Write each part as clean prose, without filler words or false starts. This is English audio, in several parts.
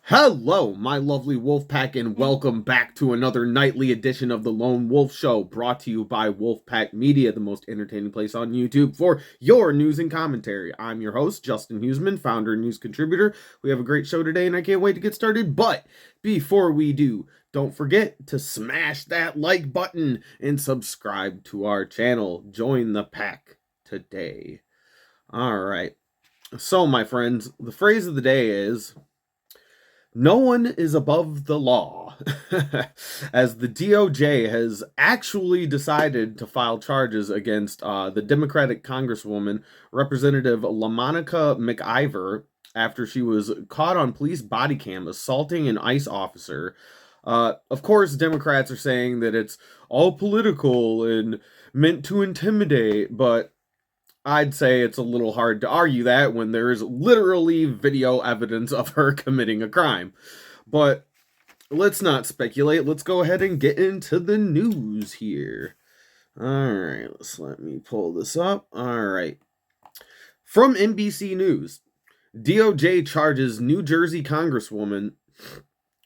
Hello, my lovely wolf pack, and welcome back to another nightly edition of the Lone Wolf Show, brought to you by Wolfpack Media, the most entertaining place on YouTube for your news and commentary. I'm your host, Justin Huseman, founder and news contributor. We have a great show today, and I can't wait to get started. But before we do, don't forget to smash that like button and subscribe to our channel. Join the pack today. All right. So, my friends, the phrase of the day is, no one is above the law, as the DOJ has actually decided to file charges against the Democratic Congresswoman, Representative LaMonica McIver, after she was caught on police body cam assaulting an ICE officer. Of course, Democrats are saying that it's all political and meant to intimidate, but I'd say it's a little hard to argue that when there is literally video evidence of her committing a crime. But let's not speculate. Let's go ahead and get into the news here. Alright, let me pull this up. Alright. From NBC News, DOJ charges New Jersey Congresswoman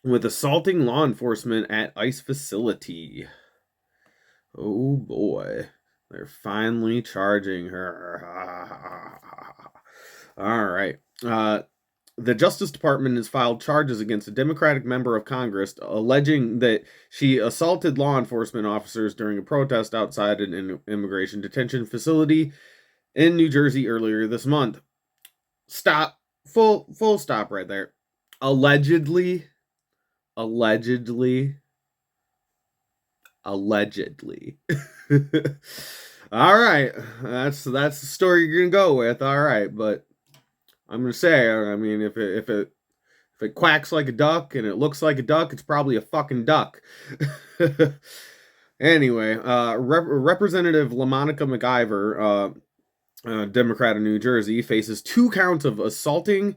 with assaulting law enforcement at ICE facility. Oh boy. They're finally charging her. All right. The Justice Department has filed charges against a Democratic member of Congress alleging that she assaulted law enforcement officers during a protest outside an immigration detention facility in New Jersey earlier this month. Stop. Full stop right there. Allegedly. All right, that's the story you're gonna go with. All right, but I'm gonna say, I mean, if it quacks like a duck and it looks like a duck, it's probably a fucking duck. Anyway, Representative LaMonica McIver, Democrat of New Jersey, faces 2 counts of assaulting,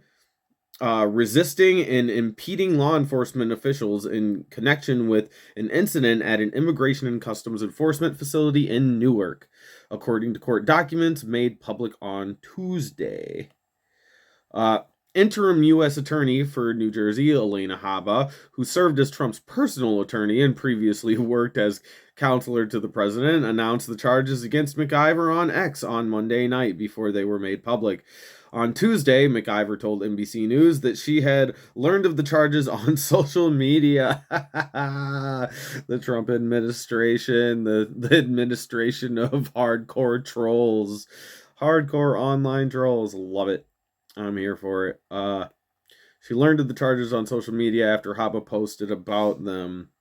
resisting, and impeding law enforcement officials in connection with an incident at an Immigration and Customs Enforcement facility in Newark, according to court documents made public on Tuesday. Interim U.S. Attorney for New Jersey, Elena Haba, who served as Trump's personal attorney and previously worked as counselor to the president, announced the charges against McIver on X on Monday night before they were made public. On Tuesday, McIver told NBC News that she had learned of the charges on social media. The Trump administration, the administration of hardcore trolls. Hardcore online trolls. Love it. I'm here for it. She learned of the charges on social media after Haba posted about them.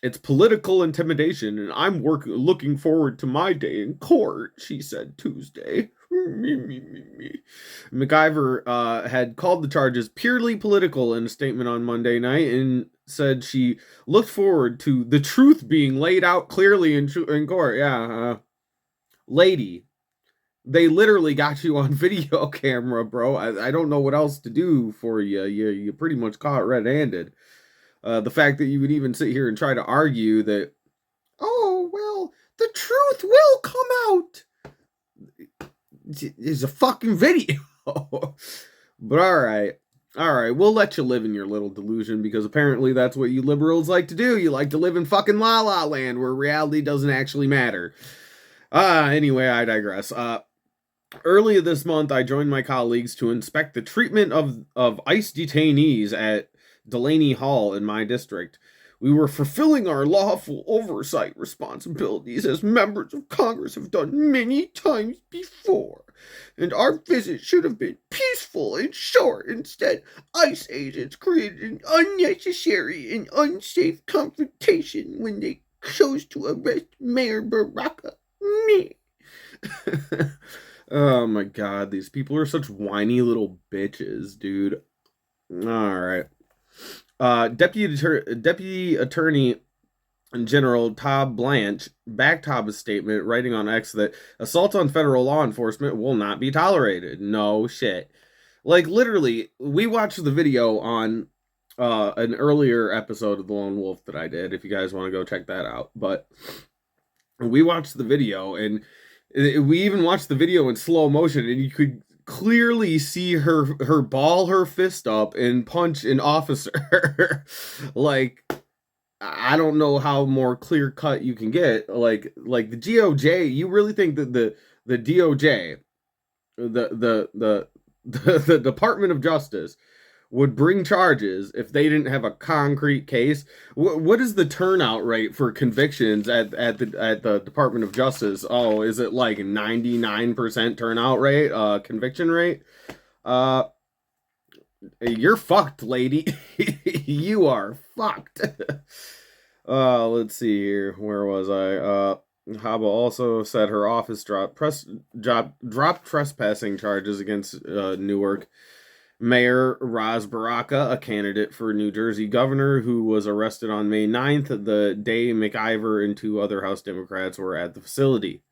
It's political intimidation, and I'm looking forward to my day in court, she said Tuesday. McIver had called the charges purely political in a statement on Monday night and said she looked forward to the truth being laid out clearly in court. Yeah, lady, they literally got you on video camera, bro. I don't know what else to do for you. You pretty much caught red-handed. The fact that you would even sit here and try to argue that, oh, well, the truth will come out, is a fucking video. But all right, we'll let you live in your little delusion, because apparently that's what you liberals like to do. You like to live in fucking La La Land, where reality doesn't actually matter. Anyway, I digress. Earlier this month, I joined my colleagues to inspect the treatment of ICE detainees at Delaney Hall in my district. We were fulfilling our lawful oversight responsibilities as members of Congress have done many times before, and our visit should have been peaceful and short. Instead, ICE agents created an unnecessary and unsafe confrontation when they chose to arrest Mayor Baraka. Me. Oh my god, these people are such whiny little bitches, dude. Alright. Deputy Attorney General Todd Blanche backed Haba's statement, writing on X that assault on federal law enforcement will not be tolerated. No shit. Like, literally, we watched the video on an earlier episode of The Lone Wolf that I did, if you guys want to go check that out. But we watched the video, and we even watched the video in slow motion, and you could clearly see her ball her fist up and punch an officer. Like, I don't know how more clear cut you can get. Like the DOJ, you really think that the DOJ, the Department of Justice would bring charges if they didn't have a concrete case? What is the turnout rate for convictions at the Department of Justice? Oh, is it like 99% turnout rate, conviction rate? Uh, you're fucked, lady. You are fucked. Let's see here. Where was I? Haba also said her office dropped trespassing charges against Newark Mayor Ras Baraka, a candidate for New Jersey governor who was arrested on May 9th, the day McIver and two other House Democrats were at the facility.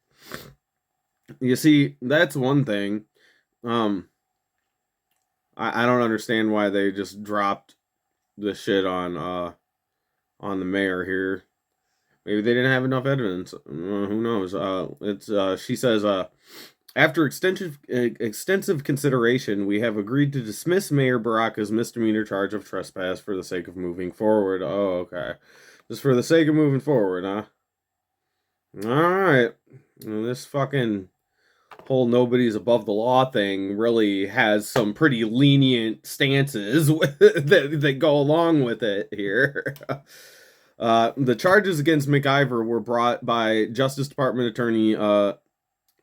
You see, that's one thing. I don't understand why they just dropped the shit on the mayor here. Maybe they didn't have enough evidence. Who knows? She says, after extensive consideration, we have agreed to dismiss Mayor Baraka's misdemeanor charge of trespass for the sake of moving forward. Oh, okay. Just for the sake of moving forward, huh? Alright. Well, this fucking whole nobody's above the law thing really has some pretty lenient stances that go along with it here. The charges against McIver were brought by Justice Department Attorney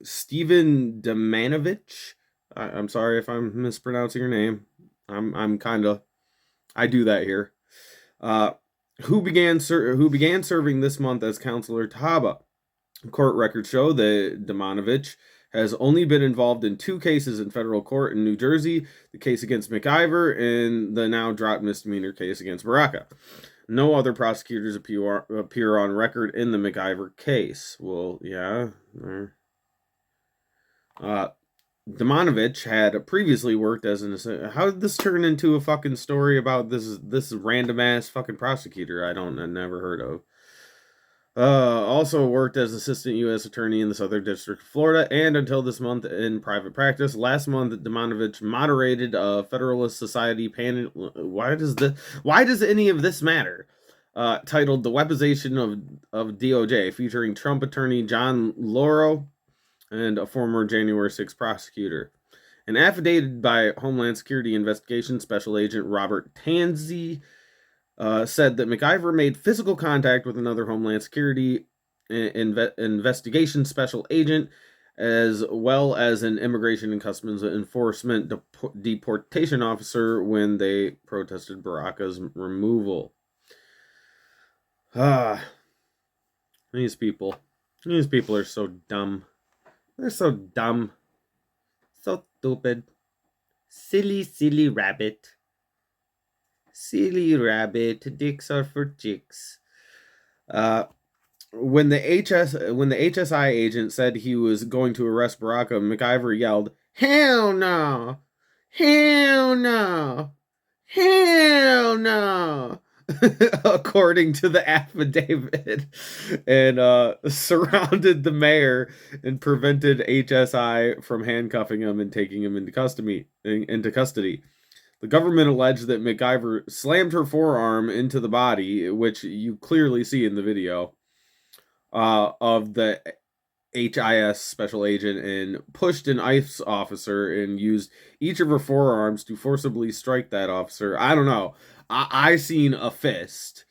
Stephen Demanovich. I'm sorry if I'm mispronouncing your name. I do that here. Who began serving this month as counselor to Haba. Court records show that Demanovich has only been involved in 2 cases in federal court in New Jersey, the case against McIver and the now dropped misdemeanor case against Baraka. No other prosecutors appear on record in the McIver case. Well, yeah. Demanovich had previously worked as an assistant. How did this turn into a fucking story about this random ass fucking prosecutor I never heard of? Also worked as assistant U.S. attorney in the Southern District of Florida, and until this month in private practice. Last month, Demanovich moderated a Federalist Society panel. Why does any of this matter? Titled "The Weaponization of DOJ," featuring Trump attorney John Lauro and a former January 6th prosecutor. An affidavit by Homeland Security Investigation Special Agent Robert Tanzi said that McIver made physical contact with another Homeland Security investigation special agent, as well as an Immigration and Customs Enforcement deportation officer when they protested Baraka's removal. These people are so dumb. They're so dumb. So stupid. Silly rabbit. Silly rabbit, dicks are for chicks. When the HSI agent said he was going to arrest Baraka, McIver yelled, "Hell no! Hell no! Hell no!" according to the affidavit, and surrounded the mayor and prevented HSI from handcuffing him and taking him into custody. The government alleged that McIver slammed her forearm into the body, which you clearly see in the video, of the HIS special agent, and pushed an ICE officer and used each of her forearms to forcibly strike that officer. I don't know. I seen a fist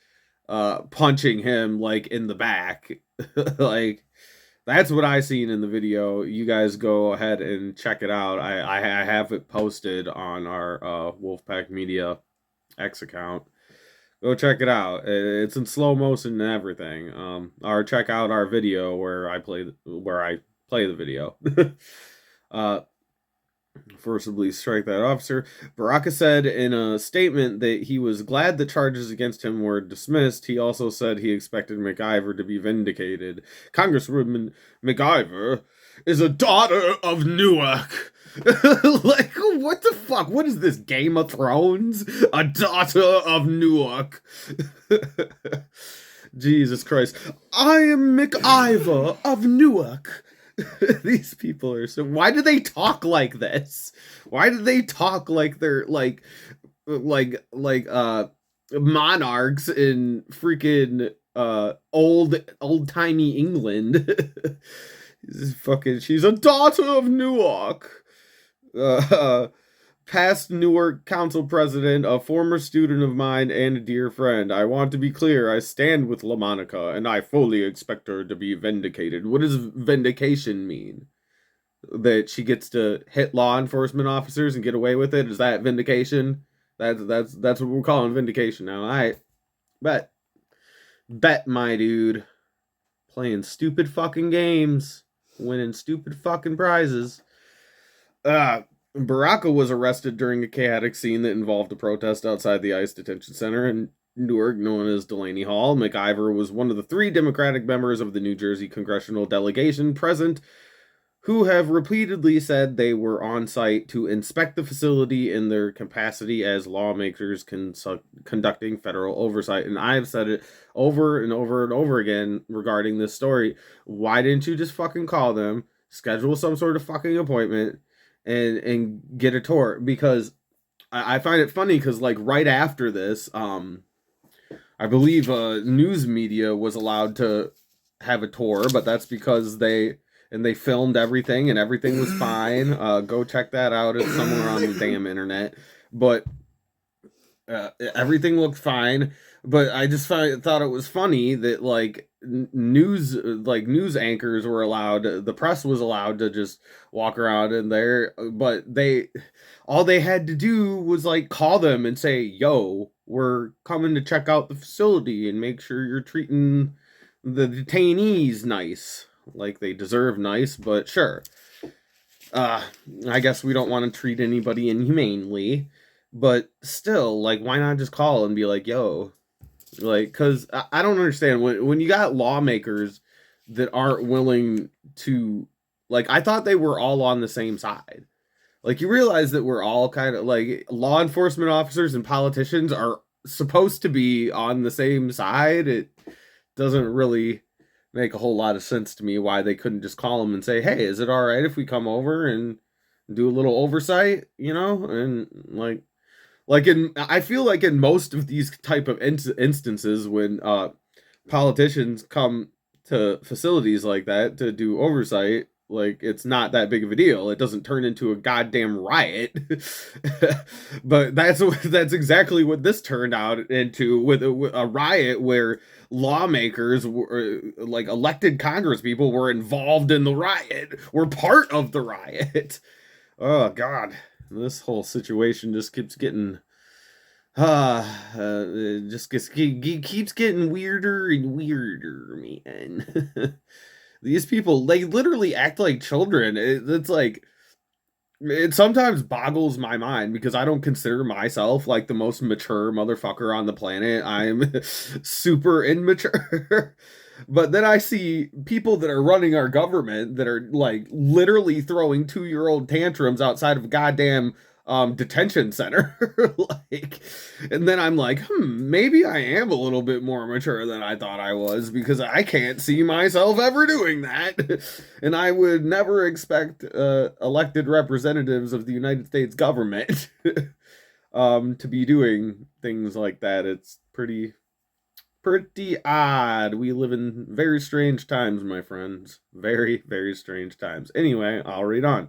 punching him, like, in the back. Like, that's what I seen in the video. You guys go ahead and check it out. I have it posted on our Wolfpack Media X account. Go check it out. It's in slow motion and everything. Or check out our video where I play the video. Forcibly strike that officer. Baraka said in a statement that he was glad the charges against him were dismissed. He also said he expected McIver to be vindicated. Congresswoman McIver is a daughter of Newark. Like, what the fuck? What is this, Game of Thrones? A daughter of Newark. Jesus Christ. I am McIver of Newark. These people are so. Why do they talk like this? Why do they talk like they're like monarchs in freaking old timey England? She's a daughter of Newark. Uh, Past Newark Council President, a former student of mine, and a dear friend. I want to be clear, I stand with LaMonica, and I fully expect her to be vindicated. What does vindication mean? That she gets to hit law enforcement officers and get away with it? Is that vindication? That's what we're calling vindication now. Alright. Bet, my dude. Playing stupid fucking games. Winning stupid fucking prizes. Baraka was arrested during a chaotic scene that involved a protest outside the ICE detention center in Newark, known as Delaney Hall. McIver was one of the 3 Democratic members of the New Jersey congressional delegation present who have repeatedly said they were on site to inspect the facility in their capacity as lawmakers conducting federal oversight. And I've said it over and over and over again regarding this story. Why didn't you just fucking call them, schedule some sort of fucking appointment, and get a tour? Because I find it funny because like right after this, I believe news media was allowed to have a tour, but that's because they filmed everything and everything was fine. Go check that out. It's somewhere on the damn internet. But everything looked fine. But I just thought it was funny that like news anchors were allowed, the press was allowed to just walk around in there, but all they had to do was like call them and say, "Yo, we're coming to check out the facility and make sure you're treating the detainees nice." Like they deserve nice, but sure. I guess we don't want to treat anybody inhumanely, but still, like, why not just call and be like, "Yo," like, because I don't understand when you got lawmakers that aren't willing to, like, I thought they were all on the same side. Like, you realize that we're all kind of like law enforcement officers and politicians are supposed to be on the same side. It doesn't really make a whole lot of sense to me why they couldn't just call them and say, "Hey, is it all right if we come over and do a little oversight?" You know, and I feel like in most of these type of instances when politicians come to facilities like that to do oversight, like it's not that big of a deal. It doesn't turn into a goddamn riot. But that's exactly what this turned out into, with a riot where lawmakers were, like elected congresspeople, were involved in the riot, were part of the riot. Oh god, this whole situation just keeps getting it keeps getting weirder and weirder, man. These people, they literally act like children. It's like, it sometimes boggles my mind because I don't consider myself like the most mature motherfucker on the planet. I'm super immature. But then I see people that are running our government that are like literally throwing 2-year-old tantrums outside of a goddamn detention center. Like, and then I'm like, maybe I am a little bit more mature than I thought I was, because I can't see myself ever doing that. And I would never expect elected representatives of the United States government to be doing things like that. It's pretty odd. We live in very strange times, my friends. Very, very strange times. Anyway, I'll read on.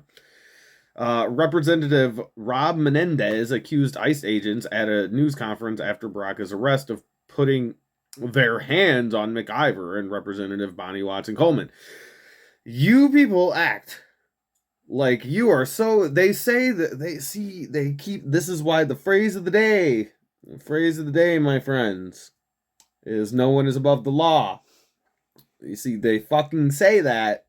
Representative Rob Menendez accused ICE agents at a news conference after Baraka's arrest of putting their hands on McIver and Representative Bonnie Watson Coleman. You people act like you are so. They say that they keep. This is why the phrase of the day, my friends, is "no one is above the law." You see, they fucking say that,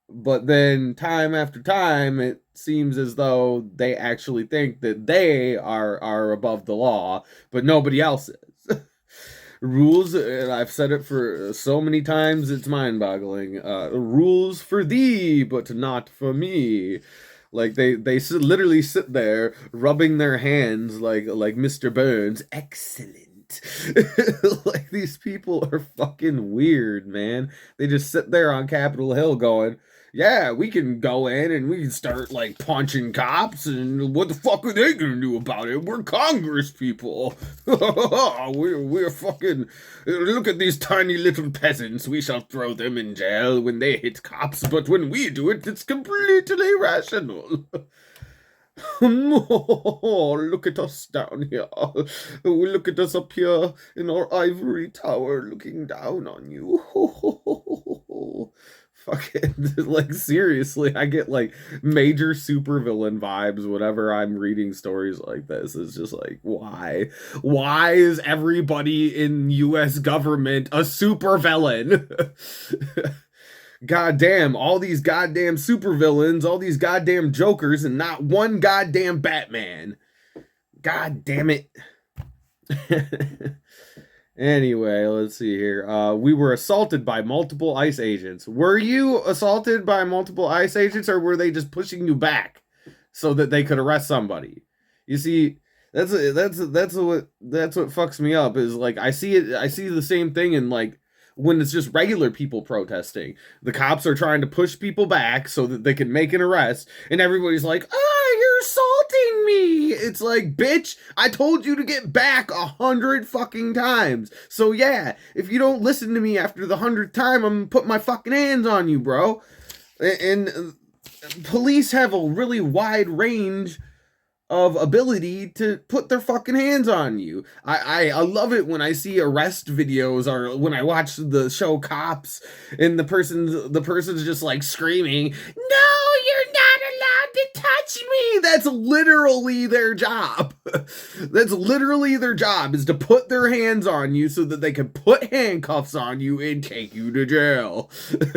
but then time after time, it seems as though they actually think that they are above the law, but nobody else is. Rules, and I've said it for so many times, it's mind-boggling. Rules for thee, but not for me. Like they literally sit there rubbing their hands like Mr. Burns. Excellent. Like, these people are fucking weird, man. They just sit there on Capitol Hill going, yeah, we can go in and we can start like punching cops, and what the fuck are they gonna do about it? We're Congress people. we're fucking, look at these tiny little peasants. We shall throw them in jail when they hit cops, but when we do it, it's completely rational. Oh, look at us down here. Look at us up here in our ivory tower looking down on you. Fucking, like, seriously, I get like major supervillain vibes whenever I'm reading stories like this. It's just like, why? Why is everybody in US government a supervillain? Goddamn, all these goddamn supervillains, all these goddamn Jokers, and not one goddamn Batman. God damn it. Anyway, let's see here. We were assaulted by multiple ICE agents. Were you assaulted by multiple ICE agents, or were they just pushing you back so that they could arrest somebody? You see, that's what fucks me up, is like I see the same thing in like when it's just regular people protesting. The cops are trying to push people back so that they can make an arrest, and everybody's like, you're assaulting me. It's like, bitch, I told you to get back 100 fucking times. So yeah, if you don't listen to me after the 100th time, I'm gonna put my fucking hands on you, bro. And police have a really wide range of ability to put their fucking hands on you. I love it when I see arrest videos, or when I watch the show Cops, and the person's just like screaming, "No, you're not allowed to touch me!" That's literally their job. That's literally their job, is to put their hands on you so that they can put handcuffs on you and take you to jail.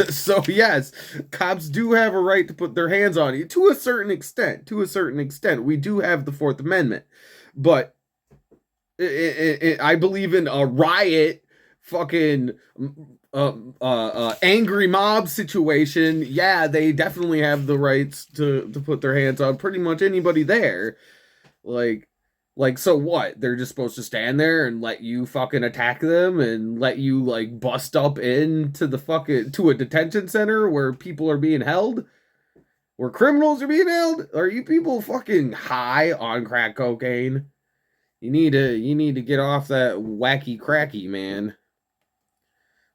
So yes, cops do have a right to put their hands on you to a certain extent. We do have the Fourth Amendment, but I believe in a riot, fucking angry mob situation. Yeah, they definitely have the rights to put their hands on pretty much anybody there. Like, so what? They're just supposed to stand there and let you fucking attack them, and let you like bust up into the fucking, to a detention center where people are being held? Where criminals are being held? Are you people fucking high on crack cocaine? You need to get off that wacky cracky, man.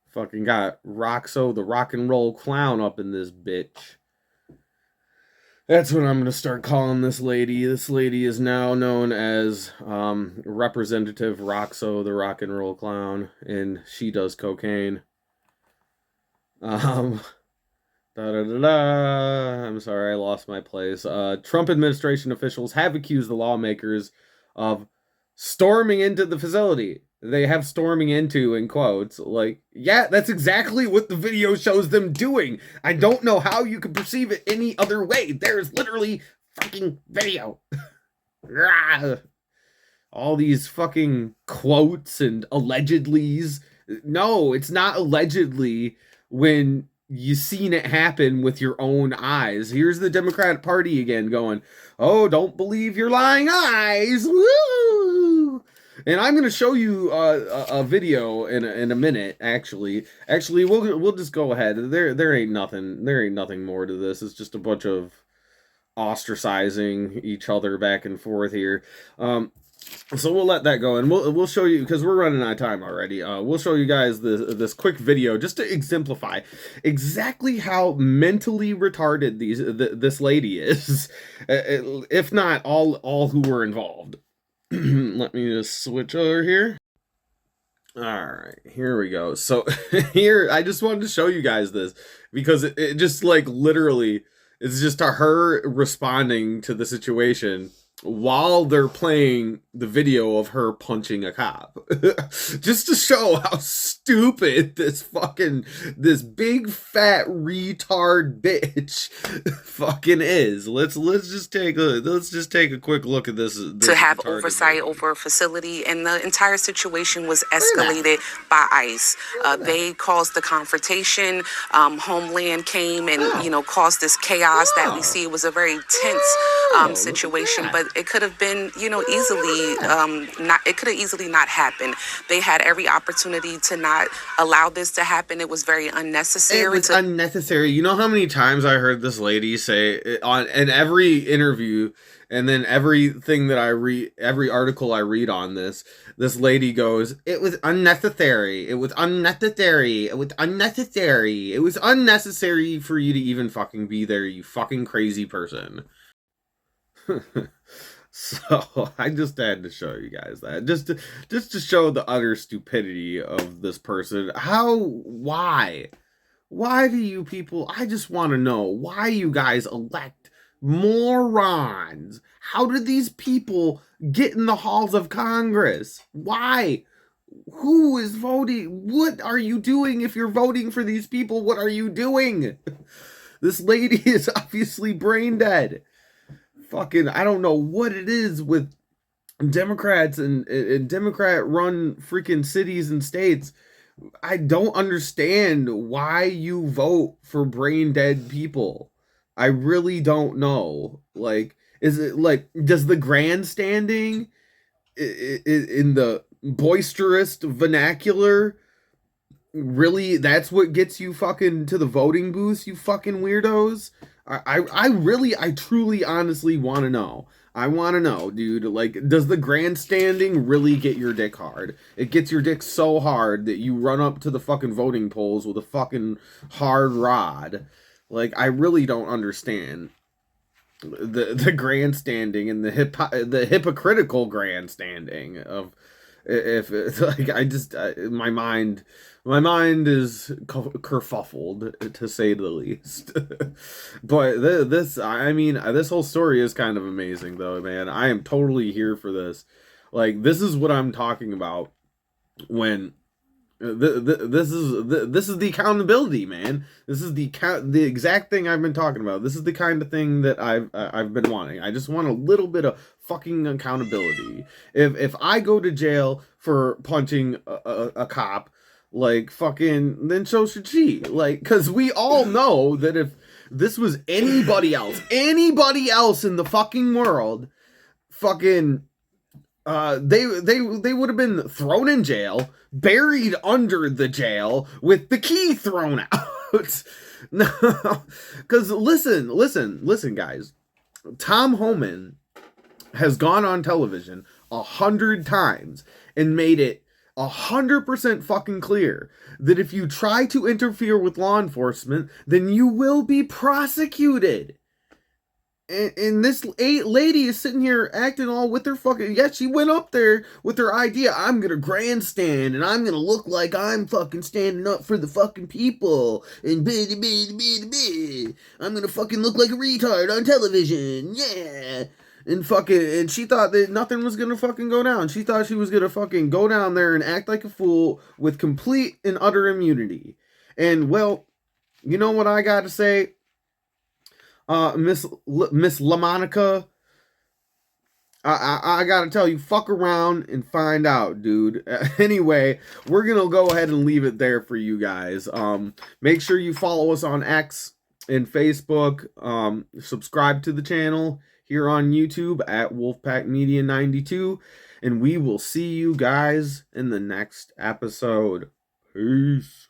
Fucking got Roxo the rock and roll clown up in this bitch. That's what I'm gonna start calling this lady. This lady is now known as Representative Roxo the rock and roll clown, and she does cocaine. I'm sorry, I lost my place. Trump administration officials have accused the lawmakers of storming into the facility. They have storming into in quotes. Like, yeah, that's exactly what the video shows them doing. I don't know how you could perceive it any other way. There's literally fucking video. All these fucking quotes and allegedlys. No, it's not allegedly when you've seen it happen with your own eyes. Here's the Democratic Party again going, "Oh, don't believe your lying eyes." Woo! And I'm going to show you a video in a minute. Actually, we'll just go ahead. There ain't nothing more to this. It's just a bunch of ostracizing each other back and forth here. So we'll let that go, and we'll show you, because we're running out of time already. We'll show you guys this quick video just to exemplify exactly how mentally retarded this lady is, if not all who were involved. Let me just switch over here. All right, here we go. So here, I just wanted to show you guys this because it just like literally, it's just her responding to the situation while they're playing the video of her punching a cop. Just to show how stupid this big fat retard bitch fucking is. Let's just take a quick look at this to have oversight over a facility, and the entire situation was escalated by ICE. They caused the confrontation. Homeland came and caused this chaos that we see. It was a very tense situation, but it could have been, easily not. It could have easily not happened. They had every opportunity to not allow this to happen. It was very unnecessary. It was unnecessary. You know how many times I heard this lady say on in every interview, and then everything that I read, every article I read on this lady goes, "It was unnecessary. It was unnecessary. It was unnecessary. It was unnecessary for you to even fucking be there, you fucking crazy person." So I just had to show you guys that, just to show the utter stupidity of this person. Why do you people, I just want to know why you guys elect morons. How did these people get in the halls of Congress? Why? Who is voting? What are you doing if you're voting for these people? What are you doing? This lady is obviously brain dead. Fucking, I don't know what it is with Democrats and Democrat run freaking cities and states. I don't understand why you vote for brain dead people. I really don't know. Like, is it like, does the grandstanding in the boisterous vernacular really, that's what gets you fucking to the voting booths, you fucking weirdos? I truly, honestly want to know. I want to know, dude. Like, does the grandstanding really get your dick hard? It gets your dick so hard that you run up to the fucking voting polls with a fucking hard rod. Like, I really don't understand the grandstanding and the hypocritical grandstanding of, if like, my mind is kerfuffled, to say the least. But this whole story is kind of amazing, though, man. I am totally here for this. Like, this is what I'm talking about when this is the accountability, man. This is the exact thing I've been talking about. This is the kind of thing that I've been wanting. I just want a little bit of fucking accountability. If I go to jail for punching a cop, like, fucking, then so should she. Like, because we all know that if this was anybody else in the fucking world, fucking, they would have been thrown in jail, buried under the jail with the key thrown out. No, because listen, guys. Tom Homan has gone on television 100 times and made it 100% fucking clear that if you try to interfere with law enforcement, then you will be prosecuted. And this lady is sitting here acting all with her fucking, yeah, she went up there with her idea, I'm gonna grandstand and I'm gonna look like I'm fucking standing up for the fucking people and I'm gonna fucking look like a retard on television, yeah. And she thought that nothing was gonna fucking go down. She thought she was gonna fucking go down there and act like a fool with complete and utter immunity. And, well, you know what I gotta say? Miss LaMonica, I gotta tell you, fuck around and find out, dude. Anyway, we're gonna go ahead and leave it there for you guys. Make sure you follow us on X and Facebook. Subscribe to the channel here on YouTube at Wolfpack Media 92, and we will see you guys in the next episode. Peace.